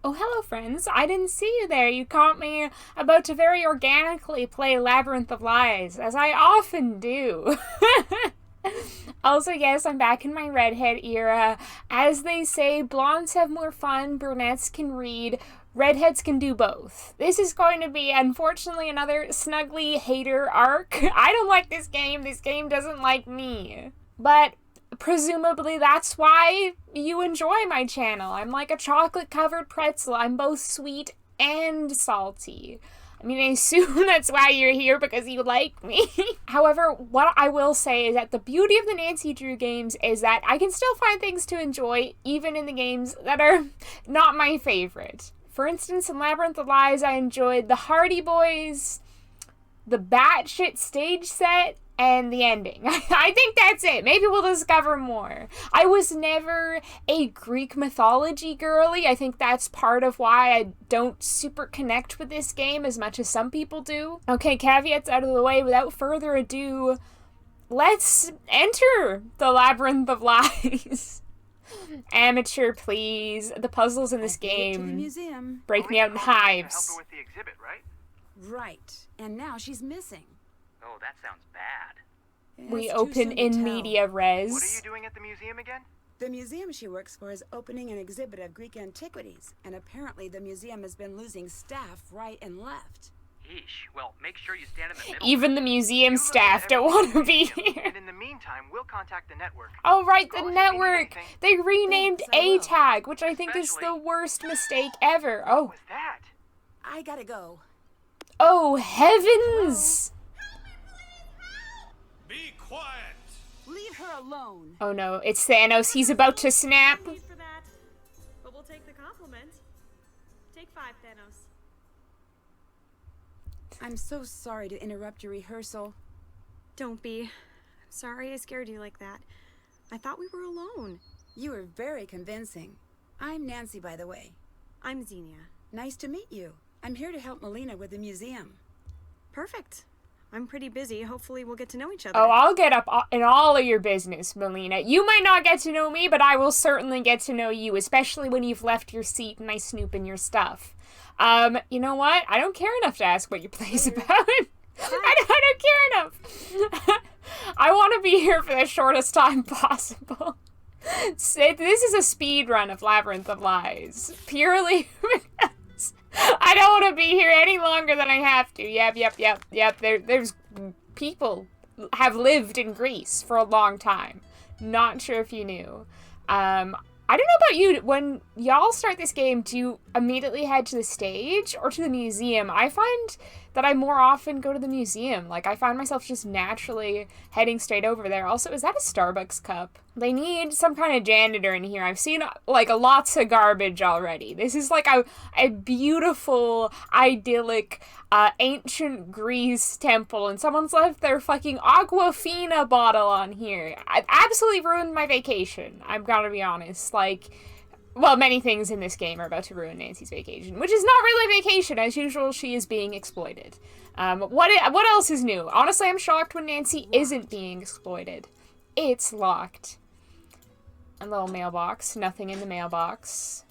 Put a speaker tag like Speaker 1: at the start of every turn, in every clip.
Speaker 1: Oh, hello, friends. I didn't see you there. You caught me about to very organically play Labyrinth of Lies, as I often do. Also, yes, I'm back in my redhead era. As they say, blondes have more fun, brunettes can read, redheads can do both. This is going to be, unfortunately, another snuggly hater arc. I don't like this game. This game doesn't like me. But presumably that's why you enjoy my channel. I'm like a chocolate-covered pretzel. I'm both sweet and salty. I mean, I assume that's why you're here, because you like me. However, what I will say is that the beauty of the Nancy Drew games is that I can still find things to enjoy, even in the games that are not my favorite. For instance, in Labyrinth of Lies, I enjoyed the Hardy Boys, the batshit stage set, and the ending. I think that's it. Maybe we'll discover more. I was never a Greek mythology girly. I think that's part of why I don't super connect with this game as much as some people do. Okay, caveats out of the way. Without further ado, let's enter the Labyrinth of Lies. Amateur, please. The puzzles in this game break me out in hives.
Speaker 2: Help her with the exhibit, right?
Speaker 3: Right. And now she's missing.
Speaker 2: Oh, that sounds bad.
Speaker 1: We open in media res.
Speaker 2: What are you doing at the museum again?
Speaker 3: The museum she works for is opening an exhibit of Greek antiquities, and apparently the museum has been losing staff right and left.
Speaker 2: Yeesh. Well, make sure you stand in the middle.
Speaker 1: Even the museum staff don't want to be here.
Speaker 2: And in the meantime, we'll contact the network.
Speaker 1: Oh, right, the network. They renamed A-Tag, which I think is the worst mistake ever. Oh.
Speaker 2: What was that?
Speaker 3: I gotta go.
Speaker 1: Oh, heavens.
Speaker 4: Be quiet!
Speaker 3: Leave her alone.
Speaker 1: Oh no, it's Thanos. He's about to snap.
Speaker 5: No need for that, but we'll take the compliment. Take 5, Thanos.
Speaker 3: I'm so sorry to interrupt your rehearsal.
Speaker 5: Don't be. Sorry I scared you like that. I thought we were alone.
Speaker 3: You were very convincing. I'm Nancy, by the way.
Speaker 5: I'm Xenia.
Speaker 3: Nice to meet you. I'm here to help Melina with the museum.
Speaker 5: Perfect. I'm pretty busy. Hopefully we'll get to know each other.
Speaker 1: Oh, I'll get up in all of your business, Melina. You might not get to know me, but I will certainly get to know you, especially when you've left your seat and I snoop in your stuff. You know what? I don't care enough to ask what your play's about. I don't care enough. I want to be here for the shortest time possible. This is a speed run of Labyrinth of Lies. Purely because I don't want to be here any longer than I have to. Yep. There's people have lived in Greece for a long time. Not sure if you knew. I don't know about you, when y'all start this game, do you immediately head to the stage or to the museum? I find that I more often go to the museum. Like, I find myself just naturally heading straight over there. Also, is that a Starbucks cup? They need some kind of janitor in here. I've seen, like, lots of garbage already. This is, like, a beautiful, idyllic, ancient Greece temple, and someone's left their fucking Aquafina bottle on here. It absolutely ruined my vacation, I'm gonna be honest. Like, well, many things in this game are about to ruin Nancy's vacation, which is not really vacation. As usual, she is being exploited. What else is new? Honestly, I'm shocked when Nancy isn't being exploited. It's locked. A little mailbox. Nothing in the mailbox.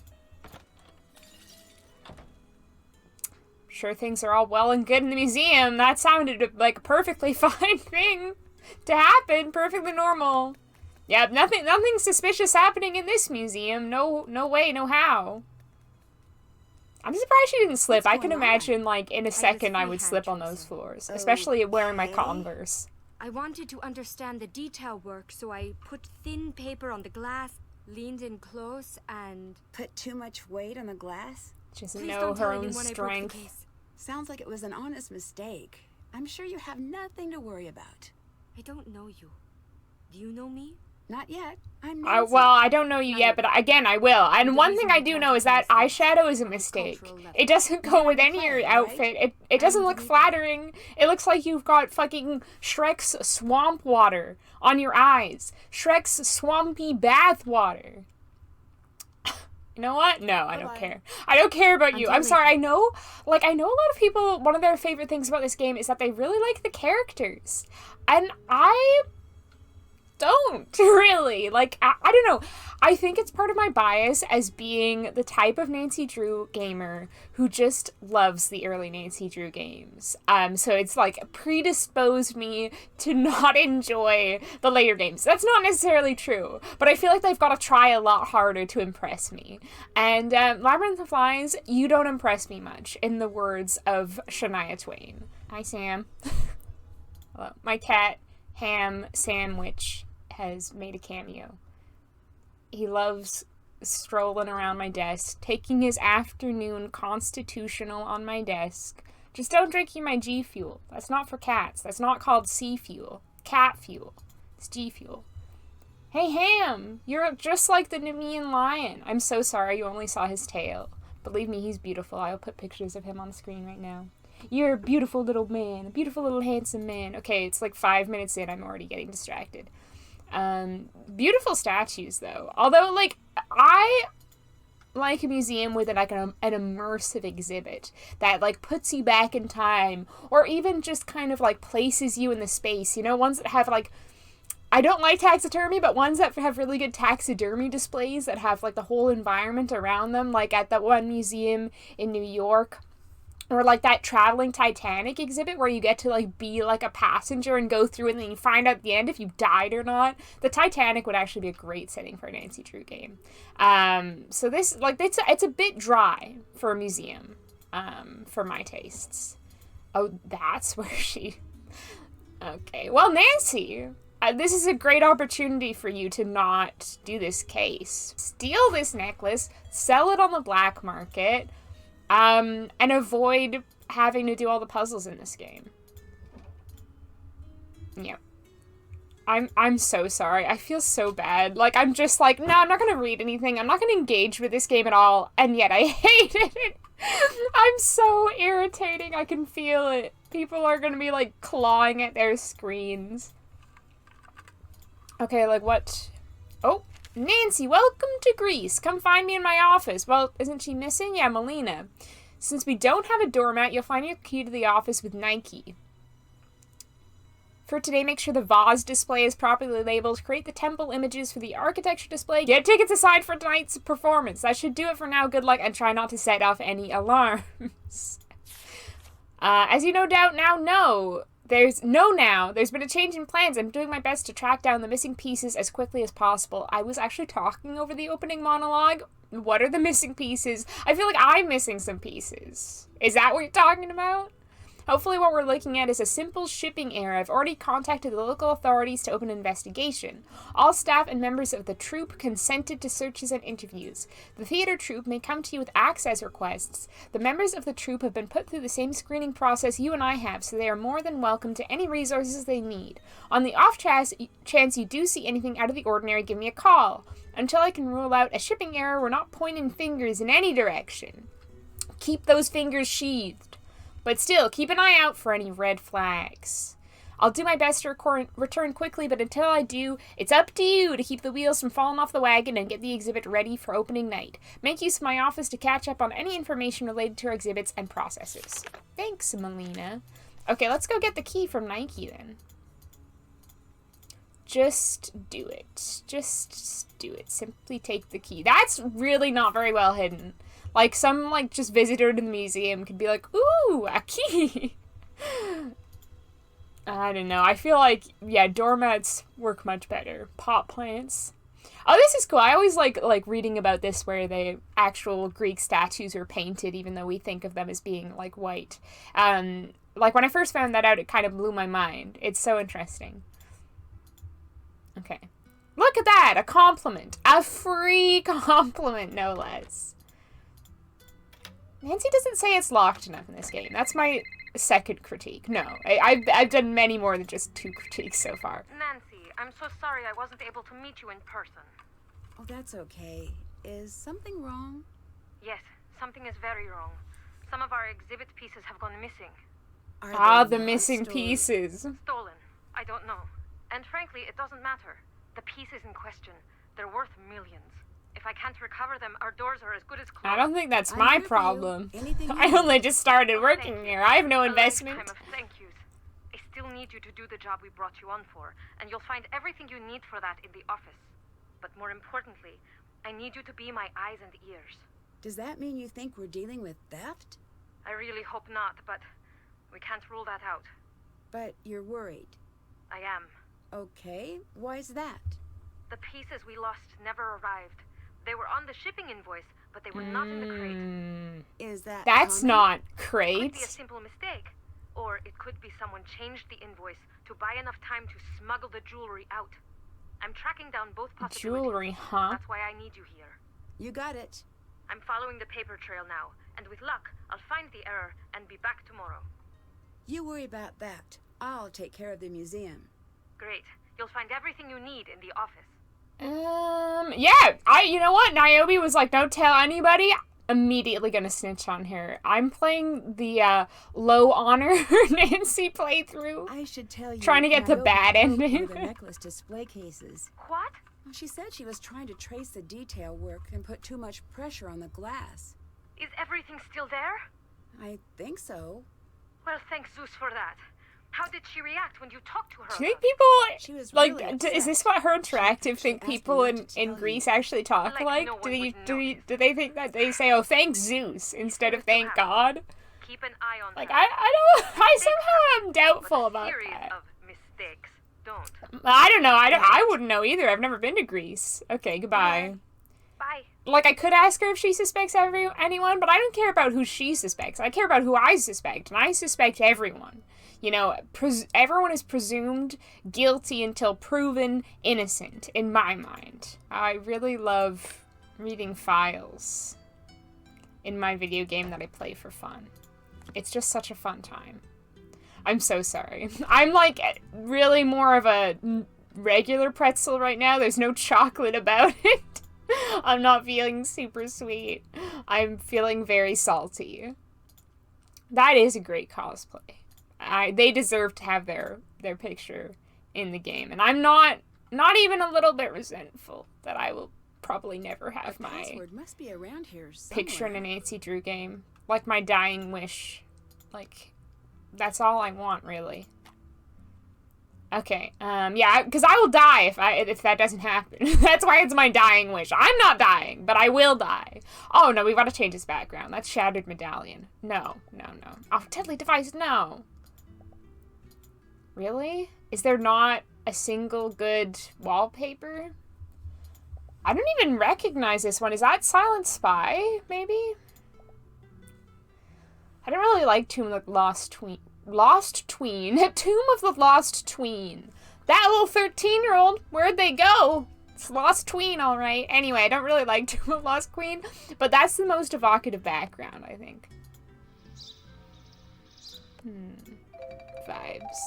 Speaker 1: Sure, things are all well and good in the museum. That sounded like a perfectly fine thing to happen. Perfectly normal. Yeah, nothing suspicious happening in this museum. No way, no how. I'm surprised she didn't slip. I can imagine, like, in a second I would slip on those floors. Especially wearing my Converse.
Speaker 6: I wanted to understand the detail work, so I put thin paper on the glass, leaned in close, and...
Speaker 3: Put too much weight on the glass?
Speaker 1: She doesn't know her own strength.
Speaker 3: Sounds like it was an honest mistake. I'm sure you have nothing to worry about.
Speaker 6: I don't know you. Do you know me?
Speaker 3: Not yet. I'm Nancy.
Speaker 1: Well, I don't know you yet, but again, I will. And one thing I do know is that eyeshadow is a mistake. It doesn't go with any of your outfit. It doesn't look flattering. It looks like you've got fucking Shrek's swamp water on your eyes. Shrek's swampy bath water. You know what? No, I don't care. I don't care about you. I'm sorry. I know a lot of people, one of their favorite things about this game is that they really like the characters. And don't, really. Like, I don't know. I think it's part of my bias as being the type of Nancy Drew gamer who just loves the early Nancy Drew games. So it's like predisposed me to not enjoy the later games. That's not necessarily true, but I feel like they've got to try a lot harder to impress me. And Labyrinth of Lies, you don't impress me much, in the words of Shania Twain. Hi, Sam. Hello. My cat, Ham Sandwich, has made a cameo. He loves strolling around my desk, taking his afternoon constitutional on my desk. Just don't drink my G Fuel. That's not for cats. That's not called C Fuel. Cat Fuel. It's G Fuel. Hey, Ham! You're just like the Nemean lion. I'm so sorry you only saw his tail. Believe me, he's beautiful. I'll put pictures of him on the screen right now. You're a beautiful little man. A beautiful little handsome man. Okay, it's like 5 minutes in. I'm already getting distracted. Beautiful statues, though. Although, like, I like a museum with like an immersive exhibit that like puts you back in time, or even just kind of like places you in the space. You know, ones that have like, I don't like taxidermy, but ones that have really good taxidermy displays that have like the whole environment around them, like at that one museum in New York. Or like that traveling Titanic exhibit where you get to like be like a passenger and go through it and then you find out at the end if you died or not. The Titanic would actually be a great setting for a Nancy Drew game. So this, like, it's a bit dry for a museum, for my tastes. Oh, that's where she... Okay, well, Nancy, this is a great opportunity for you to not do this case. Steal this necklace, sell it on the black market, and avoid having to do all the puzzles in this game. Yeah. I'm so sorry. I feel so bad. Like, I'm just like, no, I'm not gonna read anything. I'm not gonna engage with this game at all. And yet I hated it. I'm so irritating. I can feel it. People are gonna be, like, clawing at their screens. Okay, like, what? Oh. Nancy, welcome to Greece. Come find me in my office. Well, isn't she missing? Yeah, Melina. Since we don't have a doormat, you'll find your key to the office with Nike. For today, make sure the vase display is properly labeled. Create the temple images for the architecture display. Get tickets aside for tonight's performance. That should do it for now. Good luck, and try not to set off any alarms. As you no doubt now know, there's been a change in plans. I'm doing my best to track down the missing pieces as quickly as possible. I was actually talking over the opening monologue. What are the missing pieces? I feel like I'm missing some pieces. Is that what you're talking about? Hopefully what we're looking at is a simple shipping error. I've already contacted the local authorities to open an investigation. All staff and members of the troupe consented to searches and interviews. The theater troupe may come to you with access requests. The members of the troupe have been put through the same screening process you and I have, so they are more than welcome to any resources they need. On the off chance you do see anything out of the ordinary, give me a call. Until I can rule out a shipping error, we're not pointing fingers in any direction. Keep those fingers sheathed. But still, keep an eye out for any red flags. I'll do my best to return quickly, but until I do, it's up to you to keep the wheels from falling off the wagon and get the exhibit ready for opening night. Make use of my office to catch up on any information related to our exhibits and processes. Thanks, Melina. Okay, let's go get the key from Nike then. Just do it. Just do it. Simply take the key. That's really not very well hidden. Like, some, like, just visitor to the museum could be like, ooh, a key! I don't know. I feel like, yeah, doormats work much better. Pot plants. Oh, this is cool. I always like reading about this where the actual Greek statues are painted, even though we think of them as being, like, white. Like, when I first found that out, it kind of blew my mind. It's so interesting. Okay. Look at that! A compliment. A free compliment, no less. Nancy doesn't say it's locked enough in this game. That's my second critique. No, I've done many more than just 2 critiques so far.
Speaker 4: Nancy, I'm so sorry I wasn't able to meet you in person.
Speaker 3: Oh, that's okay. Is something wrong?
Speaker 4: Yes, something is very wrong. Some of our exhibit pieces have gone missing.
Speaker 3: Are they
Speaker 1: the missing
Speaker 3: lost or-
Speaker 1: pieces.
Speaker 4: Stolen. I don't know. And frankly, it doesn't matter. The pieces in question, they're worth millions. If I can't recover them, our doors are as good as closed.
Speaker 1: I don't think that's
Speaker 3: I'm
Speaker 1: my
Speaker 3: here for you.
Speaker 1: problem.
Speaker 3: Anything you
Speaker 1: I
Speaker 3: need.
Speaker 1: only just started working here. I have no investment.
Speaker 4: A lifetime of thank yous. I still need you to do the job we brought you on for, and you'll find everything you need for that in the office. But more importantly, I need you to be my eyes and ears.
Speaker 3: Does that mean you think we're dealing with theft?
Speaker 4: I really hope not, but we can't rule that out.
Speaker 3: But you're worried.
Speaker 4: I am.
Speaker 3: Okay, why's that?
Speaker 4: The pieces we lost never arrived. They were on the shipping invoice, but they were not in the crate.
Speaker 3: Is that
Speaker 1: That's
Speaker 3: common?
Speaker 1: not
Speaker 4: Could be a
Speaker 1: crate.
Speaker 4: simple mistake. Or it could be someone changed the invoice to buy enough time to smuggle the jewelry out. I'm tracking down both possibilities.
Speaker 1: Jewelry, huh?
Speaker 4: That's why I need you here.
Speaker 3: You got it.
Speaker 4: I'm following the paper trail now, and with luck, I'll find the error and be back tomorrow.
Speaker 3: You worry about that. I'll take care of the museum.
Speaker 4: Great. You'll find everything you need in the office.
Speaker 1: Yeah, you know what? Niobe was like, don't tell anybody. Immediately gonna snitch on her. I'm playing the low honor Nancy playthrough.
Speaker 3: I should tell you.
Speaker 1: Trying to get the
Speaker 3: Niobe
Speaker 1: bad
Speaker 3: broke
Speaker 1: ending.
Speaker 3: The necklace display cases.
Speaker 4: What?
Speaker 3: Well, she said she was trying to trace the detail work and put too much pressure on the glass.
Speaker 4: Is everything still there?
Speaker 3: I think so.
Speaker 4: Well, thank Zeus for that. How did she react when you talked to her?
Speaker 1: Do you think
Speaker 3: She
Speaker 1: people
Speaker 3: was
Speaker 1: like?
Speaker 3: really
Speaker 1: Is
Speaker 3: upset.
Speaker 1: this what her interactive
Speaker 3: She
Speaker 1: think
Speaker 3: asked me
Speaker 1: people
Speaker 3: not
Speaker 1: in
Speaker 3: to tell
Speaker 1: Greece
Speaker 3: you.
Speaker 1: actually talk
Speaker 4: Like
Speaker 1: like?
Speaker 4: no one
Speaker 1: Do they
Speaker 4: would
Speaker 1: do,
Speaker 4: notice.
Speaker 1: do they think that they say, "Oh, thank Zeus" instead of "thank God"?
Speaker 4: Keep an eye on
Speaker 1: Like
Speaker 4: her.
Speaker 1: I don't. I somehow am
Speaker 4: But
Speaker 1: doubtful
Speaker 4: a
Speaker 1: about
Speaker 4: series
Speaker 1: that.
Speaker 4: of mistakes don't.
Speaker 1: I don't know. I wouldn't know either. I've never been to Greece. Okay, goodbye.
Speaker 4: Bye.
Speaker 1: Like, I could ask her if she suspects anyone, but I don't care about who she suspects. I care about who I suspect, and I suspect everyone. You know, everyone is presumed guilty until proven innocent, in my mind. I really love reading files in my video game that I play for fun. It's just such a fun time. I'm so sorry. I'm, like, really more of a regular pretzel right now. There's no chocolate about it. I'm not feeling super sweet. I'm feeling very salty. That is a great cosplay. They deserve to have their picture in the game. And I'm not even a little bit resentful that I will probably never have
Speaker 3: The
Speaker 1: my
Speaker 3: password must be around here somewhere.
Speaker 1: picture in a Nancy Drew game. Like my dying wish. Like, that's all I want, really. Okay, yeah, because I will die if that doesn't happen. That's why it's my dying wish. I'm not dying, but I will die. Oh, no, we've got to change his background. That's Shattered Medallion. No. Oh, Deadly Device, no. Really? Is there not a single good wallpaper? I don't even recognize this one. Is that Silent Spy, maybe? I don't really like Tomb of the Lost Tween. Tomb of the Lost Tween. That little 13-year-old, where'd they go? It's Lost Tween, alright. Anyway, I don't really like Tomb of the Lost Queen, but that's the most evocative background, I think. Vibes.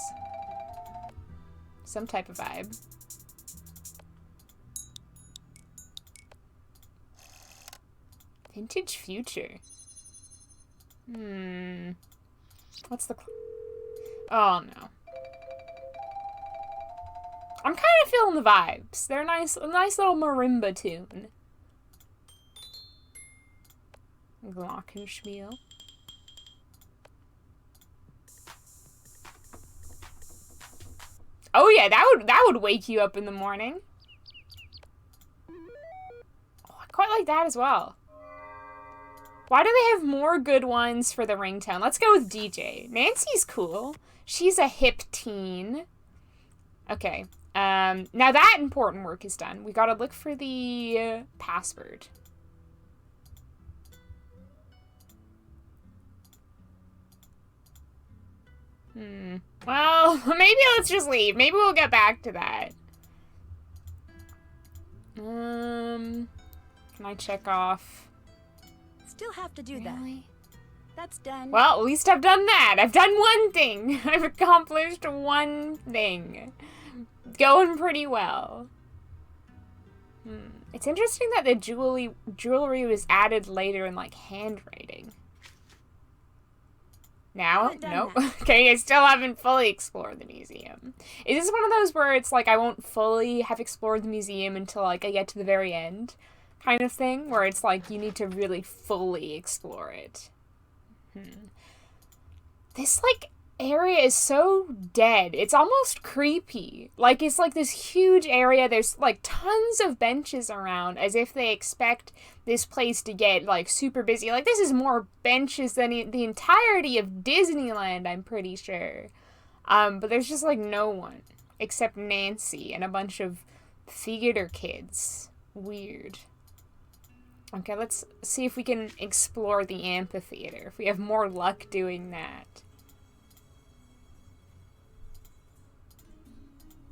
Speaker 1: Some type of vibe. Vintage Future. What's the... Oh, no. I'm kind of feeling the vibes. They're a nice little marimba tune. Glockenspiel. Oh yeah, that would wake you up in the morning. Oh, I quite like that as well. Why do they have more good ones for the ringtone? Let's go with DJ. Nancy's cool. She's a hip teen. Okay. Now that important work is done. We gotta look for the password. Well, maybe let's just leave. Maybe we'll get back to that. Can I check off?
Speaker 3: Still have to do that.
Speaker 1: Really?
Speaker 3: That's done.
Speaker 1: Well, at least I've done that. I've done one thing. I've accomplished one thing. Going pretty well. It's interesting that the jewelry was added later in, like, handwriting. Now?
Speaker 3: Haven't done
Speaker 1: Nope.
Speaker 3: that.
Speaker 1: Okay, I still haven't fully explored the museum. Is this one of those where it's like I won't fully have explored the museum until, like, I get to the very end kind of thing? Where it's like you need to really fully explore it. This, like, area is so dead. It's almost creepy. Like, it's like this huge area. There's like tons of benches around as if they expect this place to get like super busy. Like, this is more benches than the entirety of Disneyland, I'm pretty sure. But there's just like no one except Nancy and a bunch of theater kids. Weird. Okay, let's see if we can explore the amphitheater, if we have more luck doing that.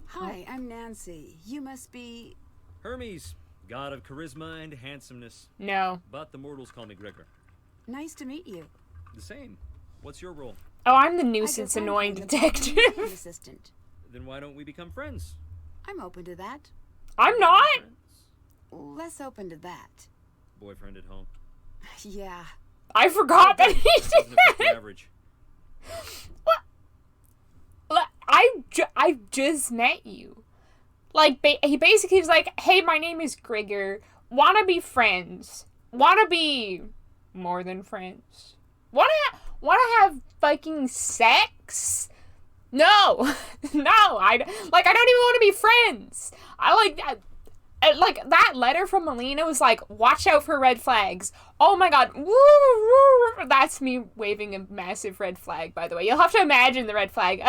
Speaker 3: Hi, I'm Nancy. You must be...
Speaker 7: Hermes, god of charisma and handsomeness.
Speaker 1: No.
Speaker 7: But the mortals call me Gregor.
Speaker 3: Nice to meet you.
Speaker 7: The same. What's your role?
Speaker 1: Oh, I'm the
Speaker 3: I
Speaker 1: nuisance
Speaker 3: guess I'm
Speaker 1: annoying
Speaker 3: playing the
Speaker 1: detective.
Speaker 3: museum assistant.
Speaker 7: Then why don't we become friends?
Speaker 3: I'm open to that.
Speaker 1: I'm not!
Speaker 3: Less open to that.
Speaker 7: Boyfriend at home.
Speaker 3: Yeah.
Speaker 1: I forgot that he
Speaker 7: Doesn't
Speaker 1: did
Speaker 7: affect the
Speaker 1: that!
Speaker 7: average.
Speaker 1: I just met you. Like, he basically was like, hey, my name is Gregor. Wanna be friends. Wanna be more than friends. Wanna have fucking sex? No. No, I don't even want to be friends. I like that. Like, that letter from Melina was like, watch out for red flags. Oh my god. Woo, woo. That's me waving a massive red flag, by the way. You'll have to imagine the red flag.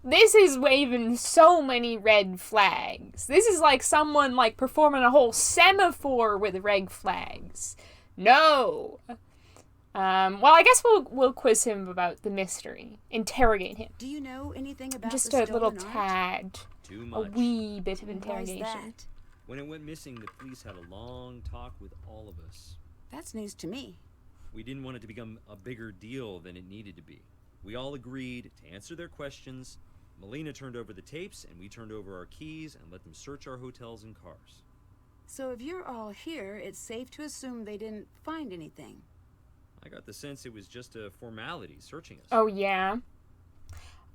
Speaker 1: This is waving so many red flags. This is like someone, like, performing a whole semaphore with red flags. No. Well, I guess we'll quiz him about the mystery. Interrogate him.
Speaker 3: Do you know anything about
Speaker 1: Just
Speaker 3: the
Speaker 1: a little
Speaker 3: stolen art?
Speaker 1: tad.
Speaker 7: Too
Speaker 1: A
Speaker 7: much.
Speaker 1: wee bit of
Speaker 3: Why's
Speaker 1: interrogation.
Speaker 3: that?
Speaker 7: When it went missing, the police had a long talk with all of us.
Speaker 3: That's news to me.
Speaker 7: We didn't want it to become a bigger deal than it needed to be. We all agreed to answer their questions. Melina turned over the tapes, and we turned over our keys and let them search our hotels and cars.
Speaker 3: So if you're all here, it's safe to assume they didn't find anything.
Speaker 7: I got the sense it was just a formality searching us.
Speaker 1: Oh, yeah.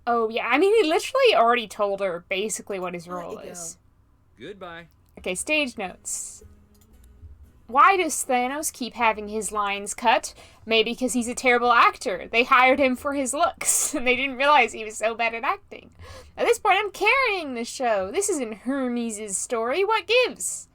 Speaker 1: Oh, yeah. I mean, he literally already told her basically what his
Speaker 3: I'll let
Speaker 1: role
Speaker 3: you
Speaker 1: is.
Speaker 7: Goodbye.
Speaker 1: Okay, stage notes. Why does Thanos keep having his lines cut? Maybe because he's a terrible actor. They hired him for his looks, and they didn't realize he was so bad at acting. At this point, I'm carrying the show. This isn't Hermes' story. What gives?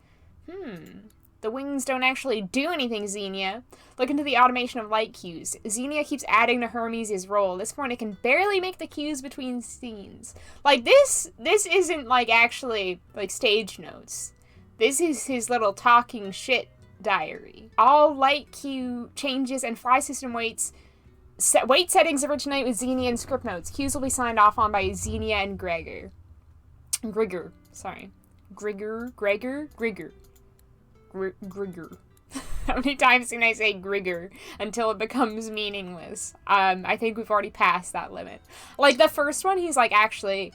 Speaker 1: The wings don't actually do anything, Xenia. Look into the automation of light cues. Xenia keeps adding to Hermes' role. At this point, it can barely make the cues between scenes. Like, this isn't, like, actually, like, stage notes. This is his little talking shit diary. All light cue changes and fly system weight settings originate with Xenia and script notes. Cues will be signed off on by Xenia and Gregor. Gregor. How many times can I say Grigger until it becomes meaningless? I think we've already passed that limit. Like, the first one, he's like, actually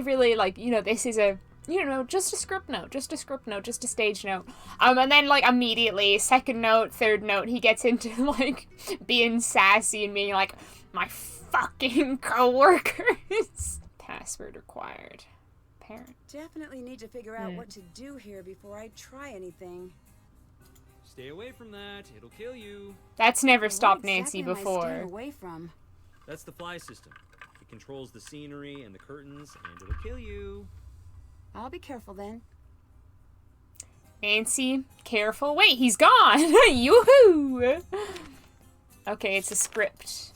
Speaker 1: really, like, you know, this is a, you know, just a script note, just a stage note. And then, like, immediately, second note, third note, he gets into, like, being sassy and being like, my fucking coworkers. Password required. Parent.
Speaker 3: Definitely need to figure out what to do here before I try anything.
Speaker 7: Stay away from that. It'll kill you.
Speaker 1: That's never stopped
Speaker 3: What
Speaker 1: Nancy
Speaker 3: exactly am I
Speaker 1: before.
Speaker 3: staying away from?
Speaker 7: That's the fly system. It controls the scenery and the curtains, and it'll kill you.
Speaker 3: I'll be careful then.
Speaker 1: Nancy, careful. Wait, he's gone. Yoo-hoo. Okay, it's a script.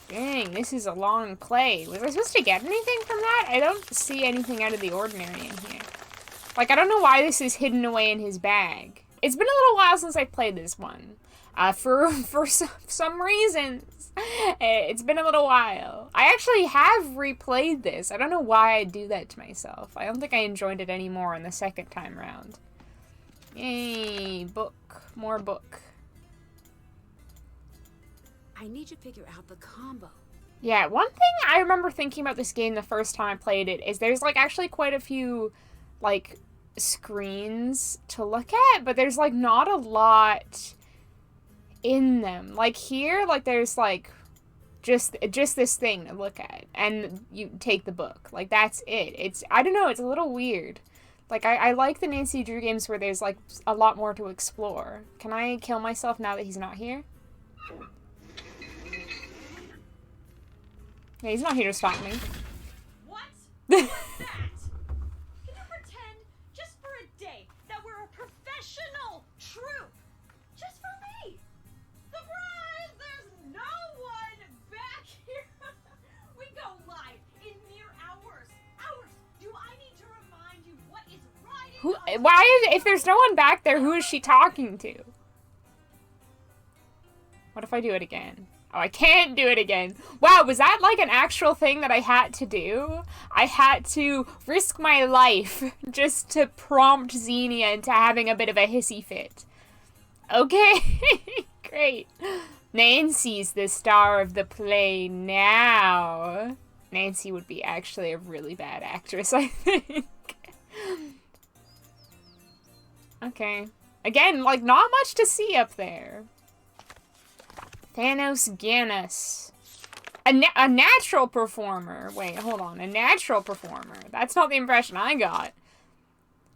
Speaker 1: Dang, this is a long play. Was I supposed to get anything from that? I don't see anything out of the ordinary in here. Like, I don't know why this is hidden away in his bag. It's been a little while since I played this one. For some reasons. It's been a little while. I actually have replayed this. I don't know why I do that to myself. I don't think I enjoyed it any more in the second time round. Yay, book. More book.
Speaker 3: I need to figure out the combo.
Speaker 1: Yeah, one thing I remember thinking about this game the first time I played it is there's, like, actually quite a few, like, screens to look at, but there's, like, not a lot in them. Like, here, like, there's, like, just this thing to look at, and you take the book. Like, that's it. It's, I don't know, it's a little weird. Like, I like the Nancy Drew games where there's, like, a lot more to explore. Can I kill myself now that he's not here? Yeah, he's not here to stop me.
Speaker 8: What? What's that? Can you pretend, just for a day, that we're a professional troupe? Just for me! Surprise! There's no one back here! We go live in mere hours. Hours! Do I need to remind you what is riding
Speaker 1: Who?
Speaker 8: on
Speaker 1: Why is, if there's no one back there, who is she talking to? What if I do it again? Oh, I can't do it again. Wow, was that like an actual thing that I had to do? I had to risk my life just to prompt Xenia into having a bit of a hissy fit. Okay, great. Nancy's the star of the play now. Nancy would be actually a really bad actress, I think. Okay. Again, like, not much to see up there. Thanos Ganus. A natural performer. Wait, hold on. A natural performer. That's not the impression I got.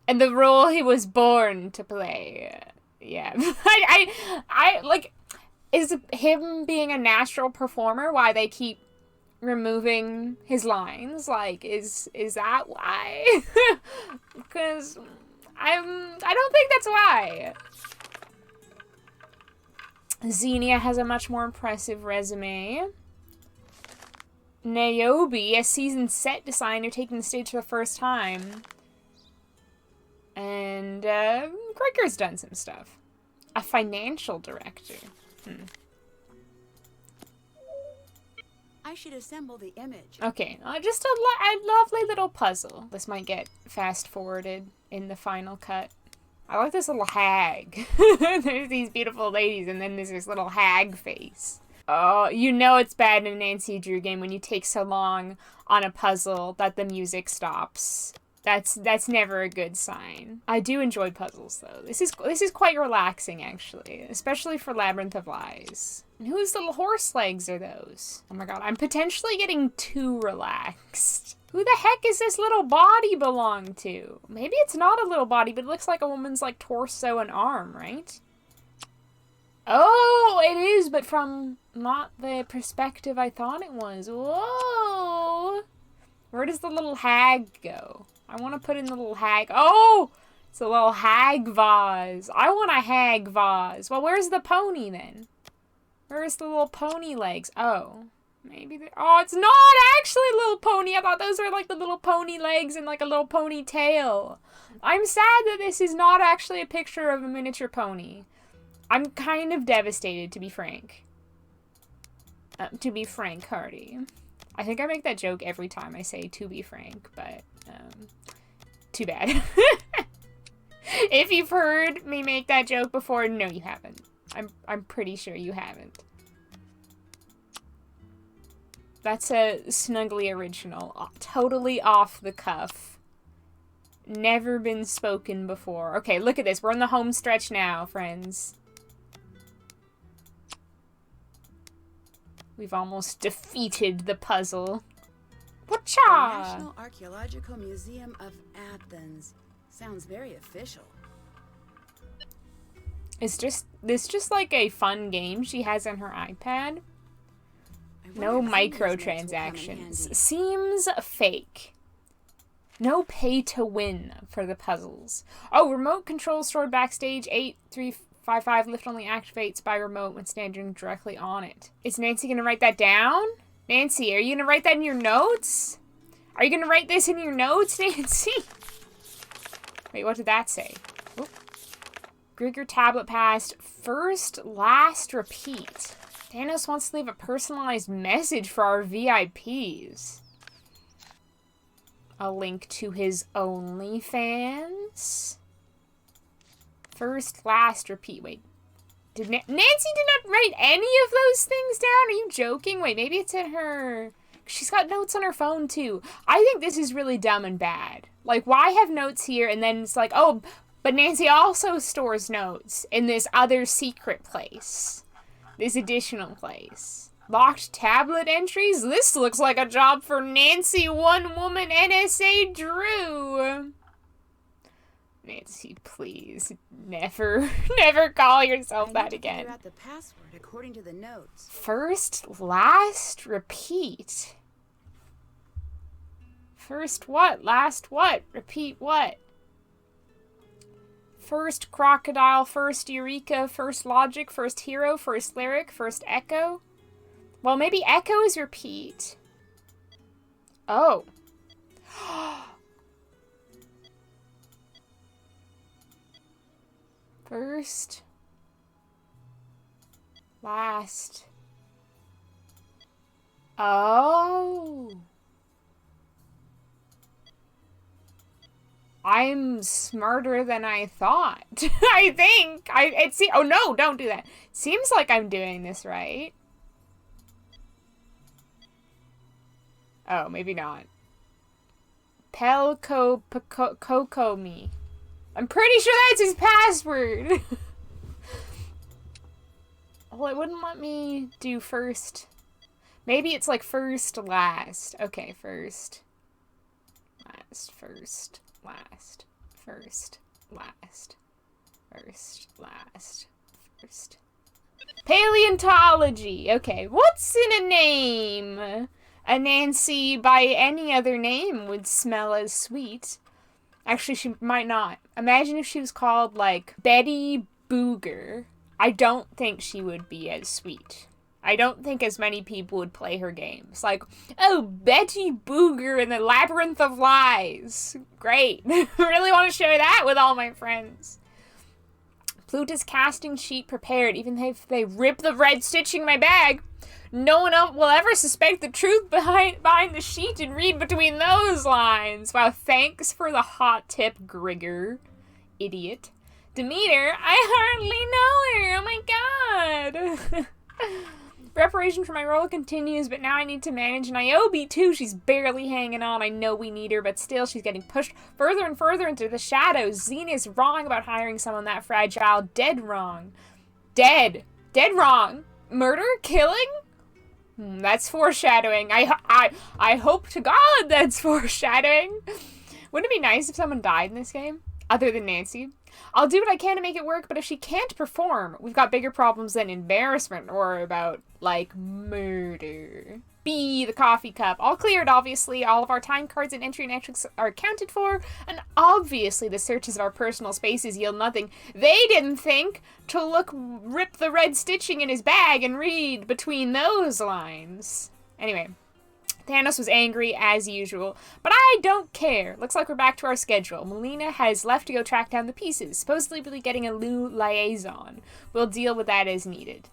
Speaker 1: And the role he was born to play. Yeah. I like, is him being a natural performer why they keep removing his lines? Like, is that why? Because I don't think that's why. Xenia has a much more impressive resume. Niobe, a seasoned set designer taking the stage for the first time. And Gregor's done some stuff. A financial director.
Speaker 3: I should assemble the image.
Speaker 1: Okay, just a lovely little puzzle. This might get fast-forwarded in the final cut. I like this little hag. There's these beautiful ladies, and then there's this little hag face. Oh, you know it's bad in a Nancy Drew game when you take so long on a puzzle that the music stops. That's never a good sign. I do enjoy puzzles, though. This is quite relaxing, actually. Especially for Labyrinth of Lies. And whose little horse legs are those? Oh my god, I'm potentially getting too relaxed. Who the heck is this little body belong to? Maybe it's not a little body, but it looks like a woman's, like, torso and arm, right? Oh, it is, but from not the perspective I thought it was. Whoa! Where does the little hag go? I want to put in the little hag. Oh! It's a little hag vase. I want a hag vase. Well, where's the pony, then? Where's the little pony legs? Oh. Maybe they... Oh, it's not actually a little pony. I thought those were like the little pony legs and like a little pony tail. I'm sad that this is not actually a picture of a miniature pony. I'm kind of devastated, to be frank. Hardy. I think I make that joke every time I say to be frank, but too bad. If you've heard me make that joke before, no, you haven't. I'm pretty sure you haven't. That's a Snuggly original. Totally off the cuff. Never been spoken before. Okay, look at this. We're in the home stretch now, friends. We've almost defeated the puzzle. Whatcha?
Speaker 3: The National Archaeological Museum of Athens. Sounds very official.
Speaker 1: Is this just like a fun game she has on her iPad? No microtransactions. Seems fake. No pay to win for the puzzles. Oh, remote control stored backstage. 8355 lift only activates by remote when standing directly on it. Is Nancy gonna write that down? Nancy, are you gonna write that in your notes? Are you gonna write this in your notes, Nancy? Wait, what did that say? Oop. Grigor tablet passed. First, last, repeat. Thanos wants to leave a personalized message for our VIPs. A link to his OnlyFans. First, last, repeat. Wait. Nancy did not write any of those things down? Are you joking? Wait, maybe it's in her... She's got notes on her phone, too. I think this is really dumb and bad. Like, why have notes here and then it's like, oh, but Nancy also stores notes in this other secret place. This additional place. Locked tablet entries? This looks like a job for Nancy One Woman NSA Drew. Nancy, please. Never call yourself
Speaker 3: I
Speaker 1: that
Speaker 3: need to
Speaker 1: again.
Speaker 3: figure out the password according to the notes.
Speaker 1: First, last, repeat. First what? Last what? Repeat what? First crocodile, first eureka, first logic, first hero, first lyric, first echo. Well, maybe echo is repeat. Oh. First. Last. Oh. I'm smarter than I thought. I think. Oh no, don't do that. Seems like I'm doing this right. Oh, maybe not. Coco me. I'm pretty sure that's his password. Well, it wouldn't let me do first. Maybe it's like first, last. Okay, first. Last, first. Last, first, last, first, last, first. Paleontology. Okay, what's in a name? A Nancy by any other name would smell as sweet. Actually, she might not. Imagine if she was called, like, Betty Booger. I don't think she would be as sweet. I don't think as many people would play her games. Like, oh, Betty Booger in the Labyrinth of Lies. Great. Really want to share that with all my friends. Plutus casting sheet prepared. Even if they rip the red stitching in my bag, no one else will ever suspect the truth behind the sheet and read between those lines. Wow, thanks for the hot tip, Grigger. Idiot. Demeter, I hardly know her. Oh my god. Preparation for my role continues, but now I need to manage Niobe too. She's barely hanging on. I know we need her, but still she's getting pushed further and further into the shadows. Xenia's wrong about hiring someone that fragile. Dead wrong. Dead wrong. Murder? Killing? That's foreshadowing. I hope to God that's foreshadowing. Wouldn't it be nice if someone died in this game? Other than Nancy. I'll do what I can to make it work, but if she can't perform, we've got bigger problems than embarrassment or about, like, murder. B, the coffee cup. All cleared, obviously. All of our time cards and entry metrics are accounted for, and obviously the searches of our personal spaces yield nothing. They didn't think to rip the red stitching in his bag and read between those lines. Anyway. Thanos was angry, as usual, but I don't care. Looks like we're back to our schedule. Melina has left to go track down the pieces, supposedly getting a new liaison. We'll deal with that as needed.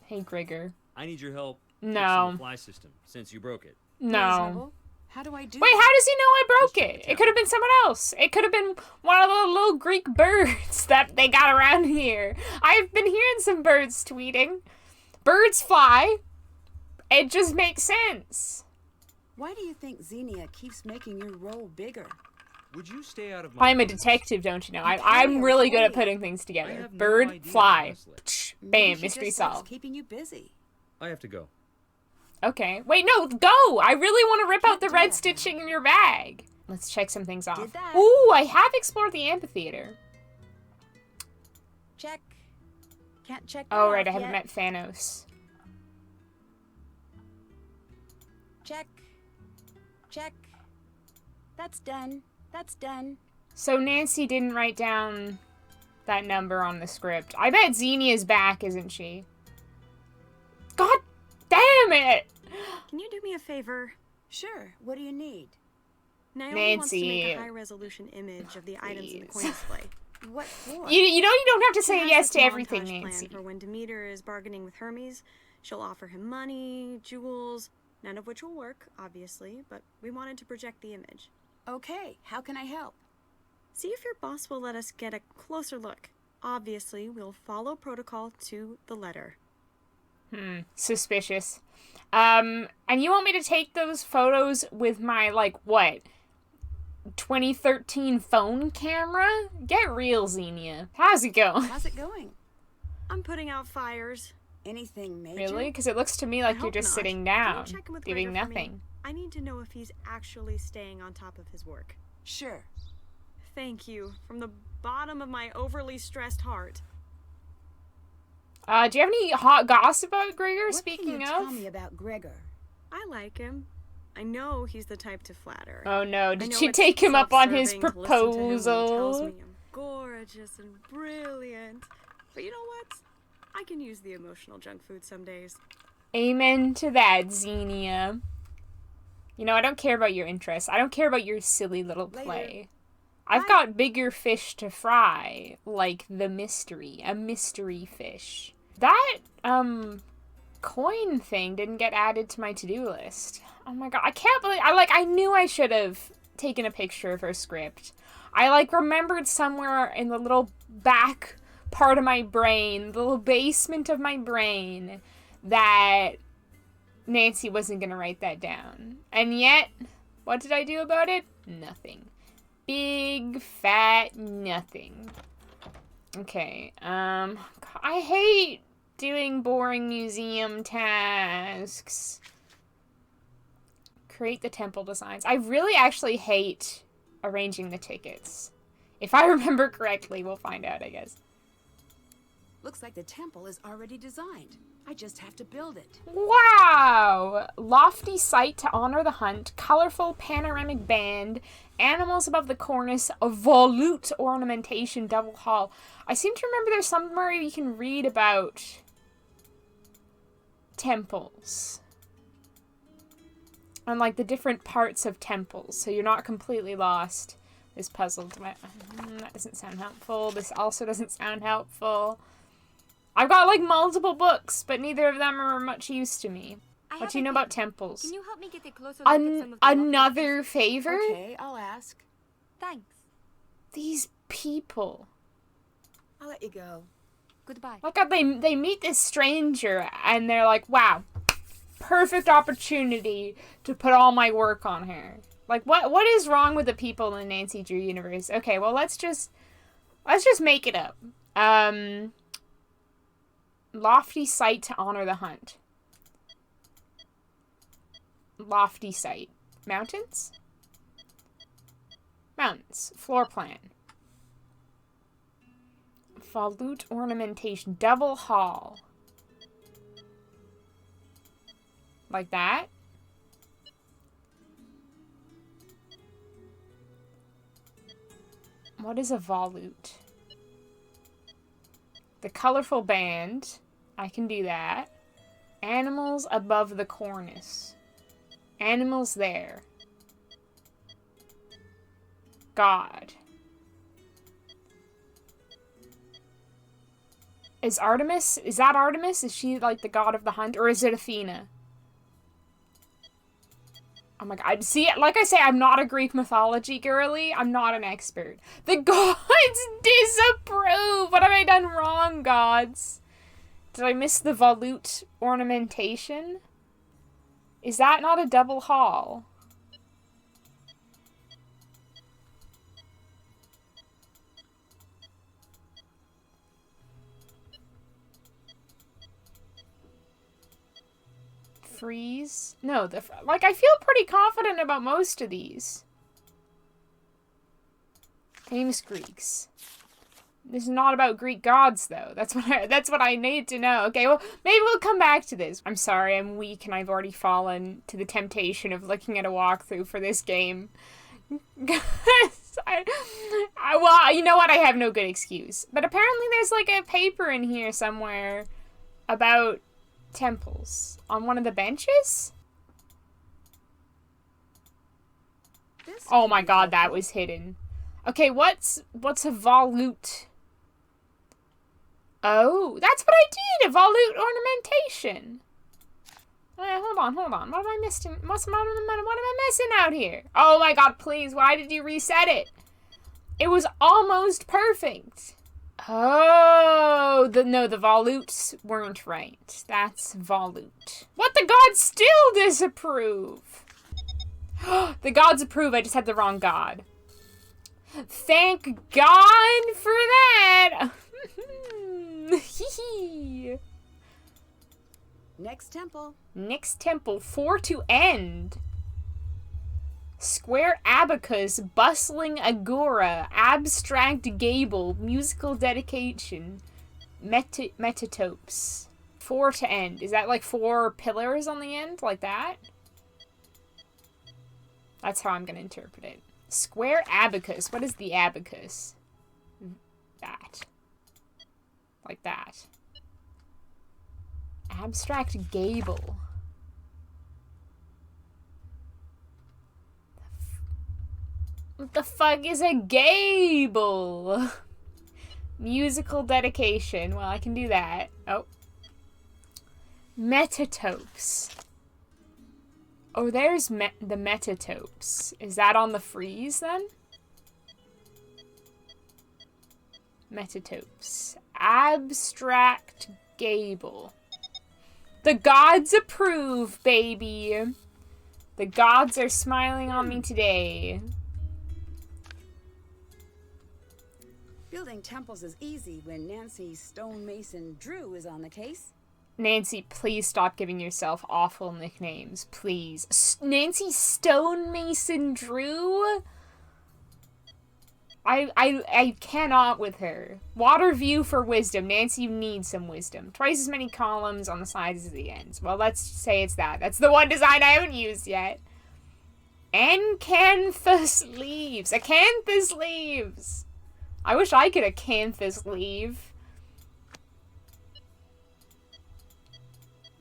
Speaker 1: Hey, Grigger.
Speaker 7: I need your help
Speaker 1: No.
Speaker 7: fixing the fly system, since you broke it.
Speaker 1: No.
Speaker 3: How do I do
Speaker 1: Wait,
Speaker 3: that?
Speaker 1: how does he know I broke
Speaker 7: Just
Speaker 1: it? It could have been someone else. It could have been one of the little Greek birds that they got around here. I've been hearing some birds tweeting. Birds fly. It just makes sense.
Speaker 3: Why do you think Xenia keeps making your role bigger?
Speaker 7: Would you stay out of my
Speaker 1: I'm a
Speaker 7: business?
Speaker 1: detective, don't you know? I'm really good at putting things
Speaker 7: I
Speaker 1: together.
Speaker 7: have no
Speaker 1: Bird,
Speaker 7: idea,
Speaker 1: fly.
Speaker 7: honestly.
Speaker 1: Psh,
Speaker 3: Maybe
Speaker 1: bam,
Speaker 3: she
Speaker 1: mystery
Speaker 3: just loves
Speaker 1: solved.
Speaker 3: keeping you busy.
Speaker 7: I have to go.
Speaker 1: Okay. Wait, no, go! I really want to rip out the
Speaker 3: do
Speaker 1: red
Speaker 3: that
Speaker 1: stitching in your bag. Let's check some things off.
Speaker 3: Did that.
Speaker 1: Ooh, I have explored the amphitheater.
Speaker 3: Check. Can't check that
Speaker 1: Oh, right, I
Speaker 3: off
Speaker 1: haven't
Speaker 3: yet.
Speaker 1: met Thanos.
Speaker 3: Check. Check. That's done. That's done.
Speaker 1: So Nancy didn't write down that number on the script. I bet Xenia's back, isn't she? God damn it!
Speaker 5: Can you do me a favor?
Speaker 3: Sure. What do you need?
Speaker 5: Naomi wants to make
Speaker 1: Nancy,
Speaker 5: a high-resolution image of the items in the
Speaker 1: please.
Speaker 5: coin display.
Speaker 3: What for?
Speaker 1: You know you don't have to
Speaker 5: She
Speaker 1: say
Speaker 5: has
Speaker 1: yes
Speaker 5: this
Speaker 1: to everything,
Speaker 5: montage
Speaker 1: Nancy.
Speaker 5: planned for when Demeter is bargaining with Hermes. She'll offer him money, jewels, none of which will work, obviously, but we wanted to project the image.
Speaker 3: Okay. How can I help?
Speaker 5: See if your boss will let us get a closer look. Obviously, we'll follow protocol to the letter.
Speaker 1: Suspicious. And you want me to take those photos with my, like, what? 2013 phone camera? Get real, Xenia. How's it going?
Speaker 3: How's it going?
Speaker 5: I'm putting out fires.
Speaker 3: Anything major?
Speaker 1: Really? Because it looks to me
Speaker 5: I
Speaker 1: like you're
Speaker 5: hope
Speaker 1: just
Speaker 5: not.
Speaker 1: sitting
Speaker 5: Can you
Speaker 1: down,
Speaker 5: check in with
Speaker 1: doing
Speaker 5: Gregor for me?
Speaker 1: nothing.
Speaker 5: I need to know if he's actually staying on top of his work.
Speaker 3: Sure.
Speaker 5: Thank you, from the bottom of my overly stressed heart.
Speaker 1: Do you have any hot gossip about Gregor,
Speaker 3: What
Speaker 1: speaking
Speaker 3: can you
Speaker 1: of?
Speaker 3: tell me about Gregor?
Speaker 5: I like him. I know he's the type to flatter.
Speaker 1: Oh no,
Speaker 5: I
Speaker 1: did
Speaker 5: know
Speaker 1: she
Speaker 5: it's
Speaker 1: take him up on his
Speaker 5: self-serving to listen to him when he tells
Speaker 1: proposal?
Speaker 5: me I'm gorgeous and brilliant. But you know what? I can use the emotional junk food some days.
Speaker 1: Amen to that, Xenia. You know, I don't care about your interests. I don't care about your silly little
Speaker 3: Later.
Speaker 1: play. I've got bigger fish to fry, like the mystery, a mystery fish. That, coin thing didn't get added to my to-do list. Oh my god, I can't believe, I knew I should have taken a picture of her script. I, remembered somewhere in the little back part of my brain, the little basement of my brain, that Nancy wasn't gonna write that down. And yet, what did I do about it? Nothing. Big, fat nothing. Okay, I hate doing boring museum tasks. Create the temple designs. I really actually hate arranging the tickets. If I remember correctly, we'll find out, I guess.
Speaker 3: Looks like the temple is already designed. I just have to build it.
Speaker 1: Wow! Lofty site to honor the hunt, colorful panoramic band, animals above the cornice, a volute ornamentation double hall. I seem to remember there's somewhere you can read about temples. And the different parts of temples, so you're not completely lost. This puzzle, that doesn't sound helpful. This also doesn't sound helpful. I've got multiple books, but neither of them are much use to me. What do you know about temples?
Speaker 6: Can you help me get a closer look at some of the
Speaker 1: Another favor?
Speaker 3: Okay, I'll ask.
Speaker 6: Thanks.
Speaker 1: These people.
Speaker 3: I'll let you go.
Speaker 6: Goodbye.
Speaker 1: Look how they meet this stranger and they're like, wow, perfect opportunity to put all my work on her. What is wrong with the people in the Nancy Drew universe? Okay, well let's just make it up. Lofty site to honor the hunt. Lofty site. Mountains? Mountains. Floor plan. Volute ornamentation. Double hall. Like that? What is a volute? The colorful band. I can do that. Animals above the cornice. Animals there. God. Is that Artemis? Is she the god of the hunt? Or is it Athena? Oh my god. See, like I say, I'm not a Greek mythology girly. I'm not an expert. The gods disapprove! What have I done wrong, gods? Did I miss the volute ornamentation? Is that not a double hall? Freeze? No, I feel pretty confident about most of these. Famous Greeks. This is not about Greek gods, though. That's what I need to know. Okay, well, maybe we'll come back to this. I'm sorry, I'm weak, and I've already fallen to the temptation of looking at a walkthrough for this game. Well, you know what? I have no good excuse. But apparently there's a paper in here somewhere about temples on one of the benches? Oh my god, that was hidden. Okay, what's a volute? Oh, that's what I did! A volute ornamentation! Hold on. What am I missing? What am I missing out here? Oh my god, please, why did you reset it? It was almost perfect. Oh, the volutes weren't right. That's volute. What, the gods still disapprove? The gods approve, I just had the wrong god. Thank God for that!
Speaker 3: Next temple.
Speaker 1: Next temple, 4 to end. Square abacus, bustling agora, abstract gable, musical dedication, metatopes. 4 to end. Is that like 4 pillars on the end? Like that? That's how I'm going to interpret it. Square abacus. What is the abacus? That. Like that. Abstract gable. What the fuck is a gable? Musical dedication. Well, I can do that. Oh. Metatopes. Oh, there's the metatopes. Is that on the frieze, then? Metatopes. Abstract gable. The gods approve, baby. The gods are smiling on me today.
Speaker 3: Building temples is easy when Nancy Stonemason Drew is on the case.
Speaker 1: Nancy, please stop giving yourself awful nicknames, please. Nancy Stonemason Drew? I cannot with her. Waterview for wisdom. Nancy, you need some wisdom. Twice as many columns on the sides as the ends. Well, let's say it's that. That's the one design I haven't used yet. Acanthus leaves. Acanthus leaves. I wish I could acanthus leave.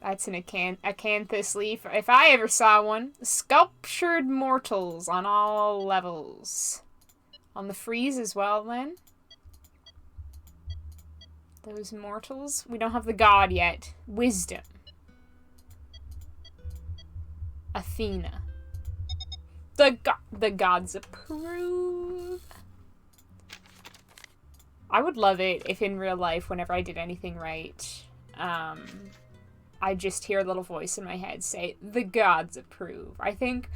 Speaker 1: That's an acanthus leaf. If I ever saw one. Sculptured mortals on all levels. On the frieze as well, then. Those mortals. We don't have the god yet. Wisdom. Athena. The gods approve. I would love it if in real life, whenever I did anything right, I just hear a little voice in my head say, the gods approve. I think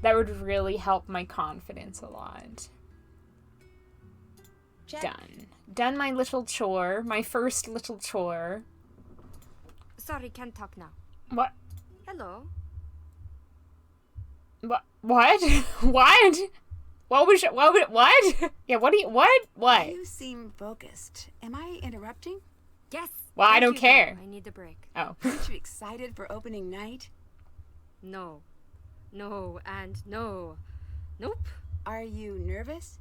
Speaker 1: that would really help my confidence a lot.
Speaker 3: Check.
Speaker 1: Done. Done my little chore. My first little chore.
Speaker 6: Sorry, can't talk now.
Speaker 1: What?
Speaker 6: Hello.
Speaker 1: What? What? What? What? Yeah, what?
Speaker 3: You seem focused. Am I interrupting?
Speaker 6: Yes.
Speaker 1: Well, I
Speaker 6: let
Speaker 1: don't
Speaker 6: you
Speaker 1: care.
Speaker 6: go. I need a break.
Speaker 1: Oh.
Speaker 3: Aren't you excited for opening night?
Speaker 6: No. No and no. Nope.
Speaker 3: Are you nervous?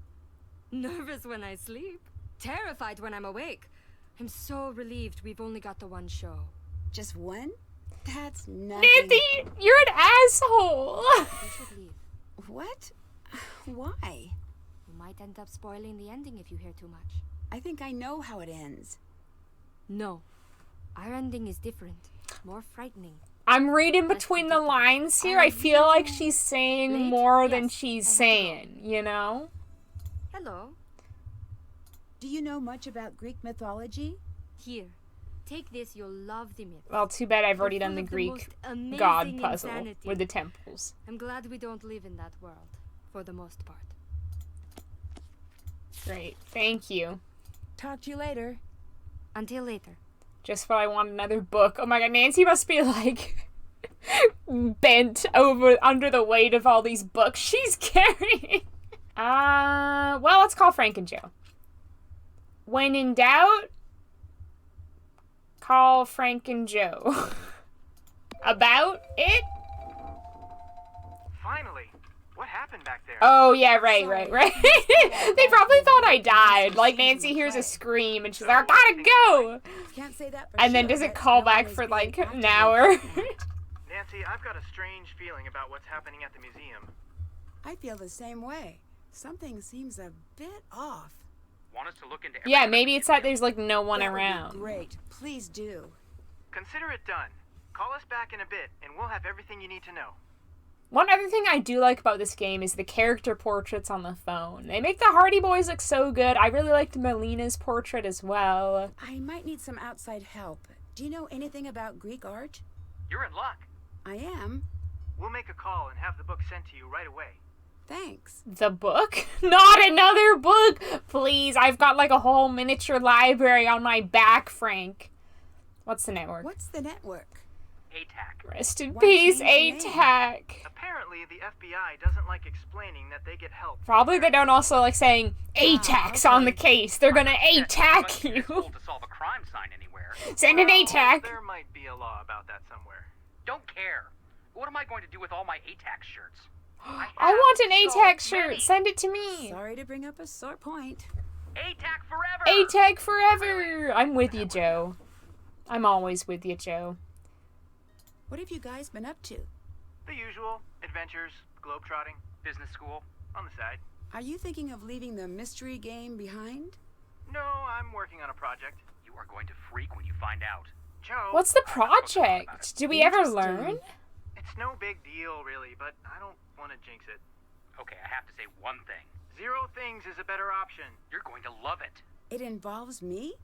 Speaker 6: Nervous when I sleep. Terrified when I'm awake. I'm so relieved we've only got the one show.
Speaker 3: Just one? That's nothing.
Speaker 1: Nancy, you're an asshole.
Speaker 6: We should leave.
Speaker 3: What? Why?
Speaker 6: You might end up spoiling the ending if you hear too much.
Speaker 3: I think I know how it ends.
Speaker 6: No. Our ending is different. More frightening.
Speaker 1: I'm reading between the lines here. I feel like she's saying
Speaker 6: Late?
Speaker 1: more than
Speaker 6: Yes,
Speaker 1: she's
Speaker 6: I have to
Speaker 1: saying, you know?
Speaker 6: Hello.
Speaker 3: Do you know much about Greek mythology?
Speaker 6: Here. Take this, you'll love the myth.
Speaker 1: Well, too bad I've already
Speaker 6: They're
Speaker 1: done the
Speaker 6: full of
Speaker 1: Greek
Speaker 6: most amazing
Speaker 1: god puzzle
Speaker 6: insanity.
Speaker 1: with the temples.
Speaker 6: I'm glad we don't live in that world. For the most part.
Speaker 1: Great. Thank you.
Speaker 3: Talk to you later.
Speaker 6: Until later.
Speaker 1: Just what I want, another book. Oh my god, Nancy must be like bent over under the weight of all these books she's carrying. Well, let's call Frank and Joe. When in doubt, call Frank and Joe. About it?
Speaker 2: Finally. What happened back there?
Speaker 1: Oh, yeah, right. They probably thought I died. Like, Nancy hears a scream and she's like, I gotta go!
Speaker 3: Can't say that for
Speaker 1: And then
Speaker 3: sure,
Speaker 1: does it
Speaker 3: but
Speaker 1: call
Speaker 3: no one
Speaker 1: back
Speaker 3: is
Speaker 1: for,
Speaker 3: being
Speaker 1: like, an
Speaker 3: activated
Speaker 1: hour?
Speaker 3: right now.
Speaker 2: Nancy, I've got a strange feeling about what's happening at the museum.
Speaker 3: I feel the same way. Something seems a bit off.
Speaker 2: Want us to look into
Speaker 1: Yeah,
Speaker 2: everything at
Speaker 1: maybe
Speaker 2: the
Speaker 1: it's that
Speaker 2: museum?
Speaker 1: there's, like, no one
Speaker 3: That would be
Speaker 1: around.
Speaker 3: great. Please do.
Speaker 2: Consider it done. Call us back in a bit, and we'll have everything you need to know.
Speaker 1: One other thing I do like about this game is the character portraits on the phone. They make the Hardy Boys look so good. I really liked Melina's portrait as well.
Speaker 3: I might need some outside help. Do you know anything about Greek art?
Speaker 2: You're in luck.
Speaker 3: I am.
Speaker 2: We'll make a call and have the book sent to you right away.
Speaker 3: Thanks.
Speaker 1: The book? Not another book! Please, I've got like a whole miniature library on my back, Frank. What's the network?
Speaker 3: What's the network?
Speaker 9: ATAC.
Speaker 1: Rest in
Speaker 3: Why
Speaker 1: peace,
Speaker 3: change the name?
Speaker 1: ATAC.
Speaker 2: Apparently, the FBI doesn't like explaining that they get help.
Speaker 1: Probably they don't also like saying ATAC's on the case. They're gonna ATAC you.
Speaker 9: Told to solve a crime sign anywhere.
Speaker 1: Send an ATAC.
Speaker 2: There might be a law about that somewhere.
Speaker 9: Don't care. What am I going to do with all my ATAC shirts?
Speaker 1: I want an
Speaker 9: so
Speaker 1: ATAC shirt.
Speaker 9: many.
Speaker 1: Send it to me.
Speaker 3: Sorry to bring up a sore point.
Speaker 9: ATAC forever!
Speaker 1: ATAC forever. I'm with you, Joe. I'm always with you, Joe.
Speaker 3: What have you guys been up to?
Speaker 2: The usual. Adventures, globetrotting,
Speaker 9: Business school.
Speaker 2: on the side.
Speaker 3: Are you thinking of leaving the mystery game behind?
Speaker 2: No, I'm working on a project.
Speaker 9: You are going to freak when you find out.
Speaker 2: Joe,
Speaker 1: What's the project? Do we ever learn?
Speaker 2: it's no big deal, really, but I don't want to jinx it.
Speaker 9: Okay, I have to say one thing.
Speaker 2: 0 things is a better option.
Speaker 9: You're going to love it.
Speaker 3: It involves me?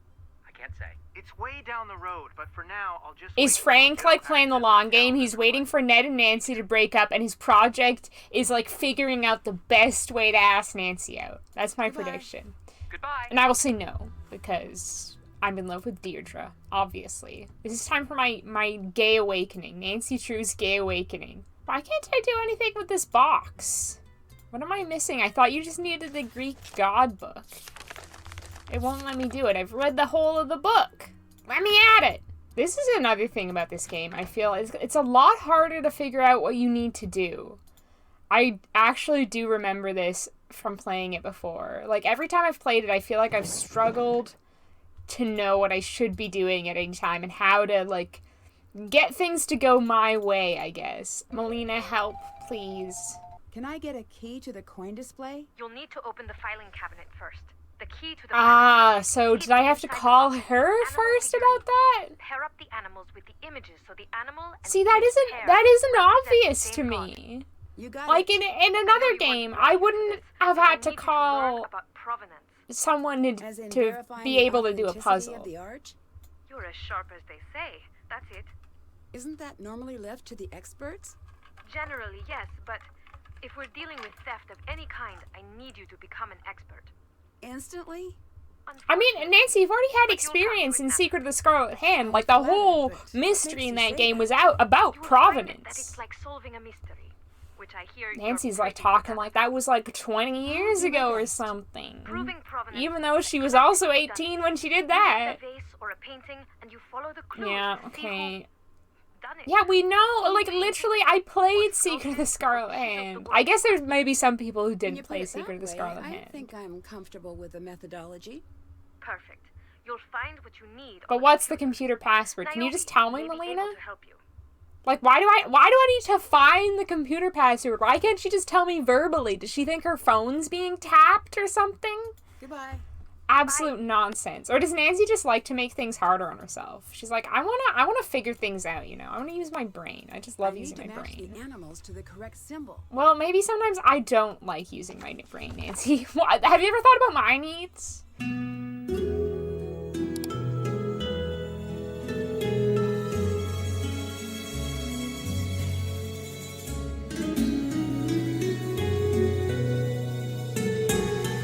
Speaker 9: I can't say.
Speaker 2: It's way down the road, but for now, I'll just
Speaker 1: Is
Speaker 2: wait
Speaker 1: Frank
Speaker 2: until
Speaker 1: like
Speaker 2: Joe
Speaker 1: playing the
Speaker 2: accidentally
Speaker 1: long game?
Speaker 2: tells
Speaker 1: He's
Speaker 2: everyone.
Speaker 1: waiting for Ned and Nancy to break up, and his project is like figuring out the best way to ask Nancy out. That's my
Speaker 3: Goodbye.
Speaker 1: prediction.
Speaker 9: Goodbye.
Speaker 1: And I will say no, because I'm in love with Deirdre, obviously. This is time for my gay awakening. Nancy True's gay awakening. Why can't I do anything with this box? What am I missing? I thought you just needed the Greek god book. It won't let me do it. I've read the whole of the book. Let me at it. This is another thing about this game. I feel it's a lot harder to figure out what you need to do. I actually do remember this from playing it before. Like, every time I've played it, I feel like I've struggled to know what I should be doing at any time and how to, like, get things to go my way, I guess. Melina, help, please.
Speaker 3: Can I get a key to the coin display?
Speaker 4: You'll need to open the filing cabinet first. The key to the
Speaker 1: Ah, so did I have to call her first about that?
Speaker 4: Pair up the animals with the images so the animal and
Speaker 1: See, that
Speaker 4: image
Speaker 1: isn't
Speaker 4: pair
Speaker 1: obvious
Speaker 4: represent the
Speaker 1: to
Speaker 4: same god.
Speaker 1: me.
Speaker 3: You got
Speaker 1: Like
Speaker 3: it.
Speaker 1: in another game, I wouldn't have
Speaker 4: But I
Speaker 1: had to
Speaker 4: need you learn
Speaker 1: call
Speaker 4: about provenance.
Speaker 1: someone
Speaker 3: As in
Speaker 1: to
Speaker 3: verifying
Speaker 1: be
Speaker 3: the
Speaker 1: able to do a
Speaker 3: authenticity
Speaker 1: puzzle.
Speaker 3: of the arch?
Speaker 4: You're as sharp as they say. That's it.
Speaker 3: Isn't that normally left to the experts?
Speaker 4: Generally, yes, but if we're dealing with theft of any kind, I need you to become an expert.
Speaker 3: Instantly?
Speaker 1: I mean, Nancy, you've already had experience in Secret of the Scarlet Hand. Like, the whole mystery in that game was out about
Speaker 4: You will find that
Speaker 1: provenance.
Speaker 4: it's like solving a mystery, which I hear
Speaker 1: Nancy's
Speaker 4: you're
Speaker 1: like
Speaker 4: pretty
Speaker 1: talking
Speaker 4: good
Speaker 1: like
Speaker 4: at.
Speaker 1: that was like 20 years ago or something.
Speaker 4: Proving provenance.
Speaker 1: Even though she was also 18 when she did that.
Speaker 4: You look at a vase or a painting and you follow the clues
Speaker 1: Yeah,
Speaker 4: to see who
Speaker 1: okay.
Speaker 4: done it.
Speaker 1: Yeah, we know, like, literally, I played Secret of the Scarlet Hand. I guess there's maybe some people who
Speaker 3: When
Speaker 1: didn't
Speaker 3: you put
Speaker 1: play
Speaker 3: it that
Speaker 1: Secret of the
Speaker 3: way,
Speaker 1: Scarlet
Speaker 3: I
Speaker 1: Hand.
Speaker 3: think I'm comfortable with the methodology.
Speaker 4: Perfect. You'll find what you need.
Speaker 1: But
Speaker 4: on
Speaker 1: what's the
Speaker 4: computer.
Speaker 1: computer password? Can you just
Speaker 4: Niobe
Speaker 1: tell me,
Speaker 4: may be
Speaker 1: Melina?
Speaker 4: able to help you.
Speaker 1: Like, why do I need to find the computer password? Why can't she just tell me verbally? Does she think her phone's being tapped or something?
Speaker 3: Goodbye.
Speaker 1: Absolute nonsense. Or does Nancy just like to make things harder on herself? She's like, I wanna figure things out, you know? I wanna use my brain. I just love
Speaker 3: I need
Speaker 1: using
Speaker 3: to
Speaker 1: my
Speaker 3: match
Speaker 1: brain.
Speaker 3: the animals to the correct symbol.
Speaker 1: Well, maybe sometimes I don't like using my brain, Nancy. What, have you ever thought about my needs?